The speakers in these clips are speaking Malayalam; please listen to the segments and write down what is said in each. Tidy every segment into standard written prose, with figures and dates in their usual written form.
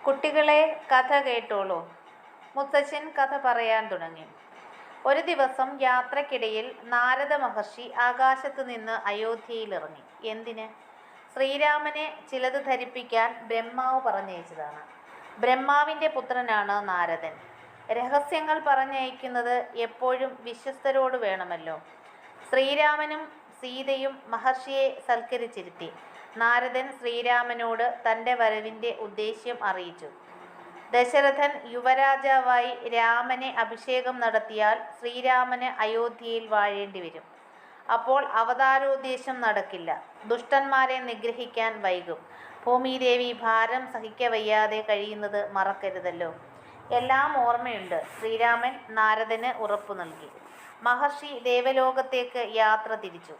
കുട്ടികളെ കഥ കേട്ടോളൂ. മുത്തച്ഛൻ കഥ പറയാൻ തുടങ്ങി. ഒരു ദിവസം യാത്രക്കിടയിൽ നാരദ മഹർഷി ആകാശത്ത് നിന്ന് അയോധ്യയിലിറങ്ങി. എന്തിന്? ശ്രീരാമനെ ചിലത് ധരിപ്പിക്കാൻ ബ്രഹ്മാവ് പറഞ്ഞയച്ചതാണ്. ബ്രഹ്മാവിൻ്റെ പുത്രനാണ് നാരദൻ. രഹസ്യങ്ങൾ പറഞ്ഞയക്കുന്നത് എപ്പോഴും വിശ്വസ്തരോട് വേണമല്ലോ. ശ്രീരാമനും സീതയും മഹർഷിയെ സൽക്കരിച്ചിരുത്തി. നാരദൻ ശ്രീരാമനോട് തൻ്റെ വരവിൻ്റെ ഉദ്ദേശ്യം അറിയിച്ചു. ദശരഥൻ യുവരാജാവായി രാമനെ അഭിഷേകം നടത്തിയാൽ ശ്രീരാമന് അയോധ്യയിൽ വാഴേണ്ടി വരും. അപ്പോൾ അവതാരോദ്ദേശം നടക്കില്ല. ദുഷ്ടന്മാരെ നിഗ്രഹിക്കാൻ വൈകും. ഭൂമിദേവി ഭാരം സഹിക്കവയ്യാതെ കഴിയുന്നത് മറക്കരുതല്ലോ. എല്ലാം ഓർമ്മയുണ്ട്. ശ്രീരാമൻ നാരദന് ഉറപ്പു നൽകി. മഹർഷി ദേവലോകത്തേക്ക് യാത്ര തിരിച്ചു.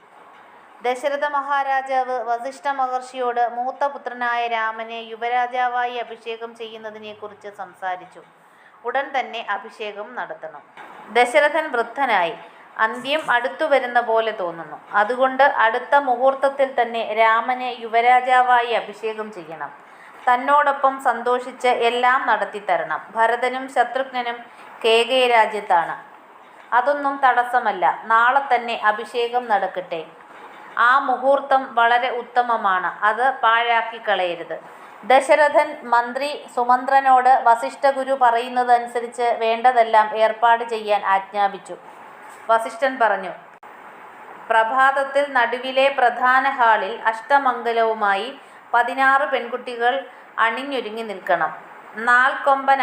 ദശരഥ മഹാരാജാവ് വസിഷ്ഠ മഹർഷിയോട് മൂത്ത പുത്രനായ രാമനെ യുവരാജാവായി അഭിഷേകം ചെയ്യുന്നതിനെക്കുറിച്ച് സംസാരിച്ചു. ഉടൻ തന്നെ അഭിഷേകം നടത്തണം. ദശരഥൻ വൃദ്ധനായി. അന്ത്യം അടുത്തു വരുന്ന പോലെ തോന്നുന്നു. അതുകൊണ്ട് അടുത്ത മുഹൂർത്തത്തിൽ തന്നെ രാമനെ യുവരാജാവായി അഭിഷേകം ചെയ്യണം. തന്നോടൊപ്പം സന്തോഷിച്ച് എല്ലാം നടത്തിത്തരണം. ഭരതനും ശത്രുഘ്നനും കേകയ രാജ്യത്താണ്. അതൊന്നും തടസ്സമല്ല. നാളെ തന്നെ അഭിഷേകം നടക്കട്ടെ. ആ മുഹൂർത്തം വളരെ ഉത്തമമാണ്. അത് പാഴാക്കിക്കളയരുത്. ദശരഥൻ മന്ത്രി സുമന്ത്രനോട് വസിഷ്ഠഗുരു പറയുന്നതനുസരിച്ച് വേണ്ടതെല്ലാം ഏർപ്പാട് ചെയ്യാൻ ആജ്ഞാപിച്ചു. വസിഷ്ഠൻ പറഞ്ഞു, പ്രഭാതത്തിൽ നടുവിലെ പ്രധാന ഹാളിൽ അഷ്ടമംഗലവുമായി 16 പെൺകുട്ടികൾ അണിഞ്ഞൊരുങ്ങി നിൽക്കണം. നാൽക്കൊമ്പൻ